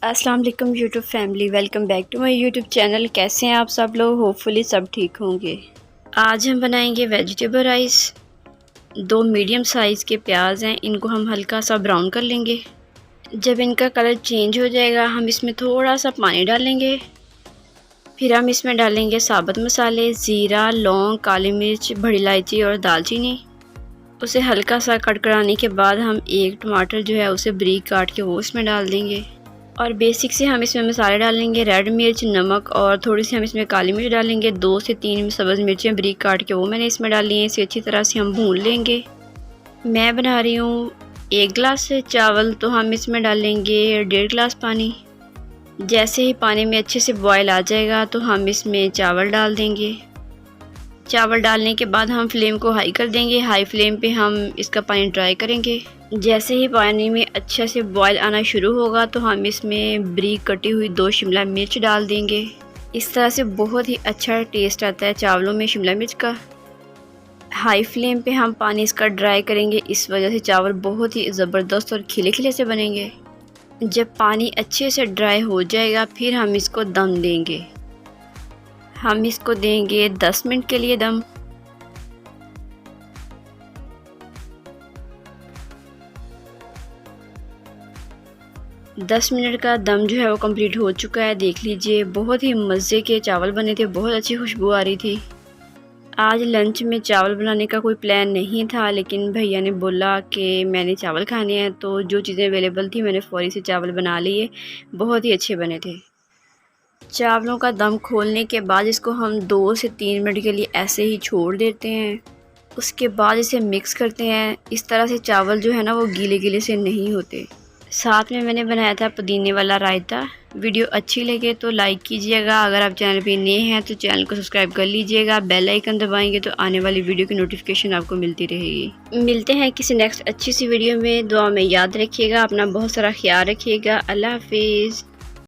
अस्सलाम वालेकुम YouTube family, welcome back to my YouTube channel. कैसे हैं आप सब लोग? होपफुली सब ठीक होंगे। आज हम बनाएंगे वेजिटेबल राइस। 2 मीडियम साइज़ के प्याज हैं, इनको हम हल्का सा ब्राउन कर लेंगे। जब इनका कलर चेंज हो जाएगा हम इसमें थोड़ा सा पानी डालेंगे। फिर हम इसमें डालेंगे साबुत मसाले, ज़ीरा, लौंग, काली मिर्च, बड़ी इलायची और दालचीनी। उसे हल्का सा कड़कड़ाने के बाद हम एक टमाटर जो है उसे बारीक काट के वो इसमें डाल देंगे। और बेसिक से हम इसमें मसाले डालेंगे, रेड मिर्च, नमक और थोड़ी सी हम इसमें काली मिर्च डालेंगे। 2 से 3 सब्ज़ मिर्चें बारीक काट के वो मैंने इसमें डाली हैं। इसे अच्छी तरह से हम भून लेंगे। मैं बना रही हूँ 1 गिलास चावल, तो हम इसमें डालेंगे 1.5 गिलास पानी। जैसे ही पानी में अच्छे से बॉयल आ जाएगा तो हम इसमें चावल डाल देंगे। चावल डालने के बाद हम फ्लेम को हाई कर देंगे। हाई फ्लेम पे हम इसका पानी ड्राई करेंगे। जैसे ही पानी में अच्छा से बॉयल आना शुरू होगा तो हम इसमें बारीक कटी हुई 2 शिमला मिर्च डाल देंगे। इस तरह से बहुत ही अच्छा टेस्ट आता है चावलों में शिमला मिर्च का। हाई फ्लेम पे हम पानी इसका ड्राई करेंगे, इस वजह से चावल बहुत ही ज़बरदस्त और खिले खिले से बनेंगे। जब पानी अच्छे से ड्राई हो जाएगा फिर हम इसको दम देंगे। हम इसको देंगे 10 मिनट के लिए दम। दस मिनट का दम जो है वो कंप्लीट हो चुका है। देख लीजिए, बहुत ही मज़े के चावल बने थे, बहुत अच्छी खुशबू आ रही थी। आज लंच में चावल बनाने का कोई प्लान नहीं था, लेकिन भैया ने बोला कि मैंने चावल खाने हैं, तो जो चीज़ें अवेलेबल थी मैंने फ़ौरी से चावल बना लिए। बहुत ही अच्छे बने थे। चावलों का दम खोलने के बाद इसको हम 2 से 3 मिनट के लिए ऐसे ही छोड़ देते हैं। उसके बाद इसे मिक्स करते हैं। इस तरह से चावल जो है ना वो गीले गीले से नहीं होते। साथ में मैंने बनाया था पुदीने वाला रायता। वीडियो अच्छी लगे तो लाइक कीजिएगा। अगर आप चैनल पे नए हैं तो चैनल को सब्सक्राइब कर लीजिएगा। बेल आइकन दबाएंगे तो आने वाली वीडियो की नोटिफिकेशन आपको मिलती रहेगी। मिलते हैं किसी नेक्स्ट अच्छी सी वीडियो में। दुआ में याद रखिएगा, अपना बहुत सारा ख्याल रखिएगा। अल्लाह हाफिज़।